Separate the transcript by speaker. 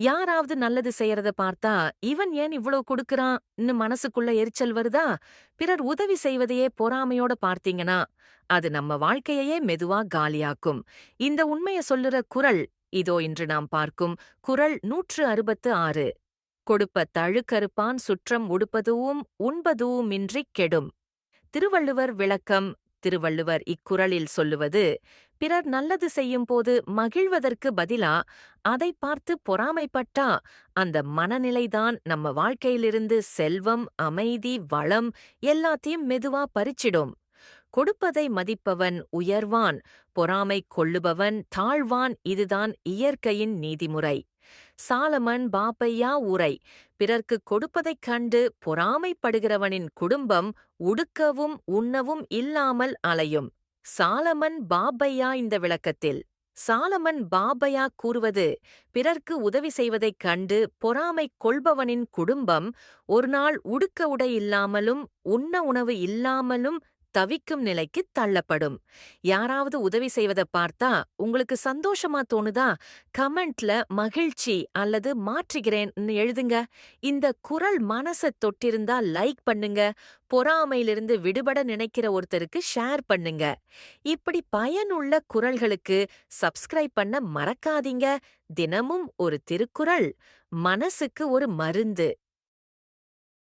Speaker 1: யாராவது நல்லது செய்யறத பார்த்தா, இவன் ஏன் இவ்ளோ குடுக்குறான்னு மனசுக்குள்ள எரிச்சல் வருதா? பிறர் உதவி செய்வதையே பொறாமையோட பார்த்தீங்கன்னா, அது நம்ம வாழ்க்கையையே மெதுவா காலியாக்கும். இந்த உண்மைய சொல்லுற குறள், இதோ இன்று நாம் பார்க்கும் குறள் 166. கொடுப்ப தழுக்கறுப்பான் சுற்றம் உடுப்பதூஉம் உண்பதூஉமின்றிக் கெடும். திருவள்ளுவர் விளக்கம். திருவள்ளுவர் இக்குறளில் சொல்லுவது, பிறர் நல்லது செய்யும்போது மகிழ்வதற்கு பதிலா அதை பார்த்து பொறாமைப்பட்டா அந்த மனநிலைதான் நம்ம வாழ்க்கையிலிருந்து செல்வம், அமைதி, வளம் எல்லாத்தையும் மெதுவா பறிச்சிடும். கொடுப்பதை மதிப்பவன் உயர்வான், பொறாமை கொள்ளுபவன் தாழ்வான். இதுதான் இயற்கையின் நீதிமுறை. சாலமன் பாப்பையா உரை. பிறர்க்குக் கொடுப்பதைக் கண்டு பொறாமைப்படுகிறவனின் குடும்பம் உடுக்கவும் உண்ணவும் இல்லாமல் அலையும். சாலமன் பாப்பையா இந்த விளக்கத்தில் சாலமன் பாப்பையா கூறுவது, பிறர்க்கு உதவி செய்வதைக் கண்டு பொறாமை கொள்பவனின் குடும்பம் ஒருநாள் உடுக்க உடை இல்லாமலும் உண்ண உணவு இல்லாமலும் தவிக்கும் நிலைக்குத் தள்ளப்படும். யாராவது உதவி செய்வதை பார்த்தா உங்களுக்கு சந்தோஷமா தோணுதா? கமெண்ட்ல மகிழ்ச்சி அல்லது மாற்றுகிறேன்னு எழுதுங்க. இந்த குறள் மனச தொட்டிருந்தா லைக் பண்ணுங்க. பொறாமையிலிருந்து விடுபட நினைக்கிற ஒருத்தருக்கு ஷேர் பண்ணுங்க. இப்படி பயனுள்ள குறள்களுக்கு சப்ஸ்கிரைப் பண்ண மறக்காதீங்க. தினமும் ஒரு திருக்குறள், மனசுக்கு ஒரு மருந்து.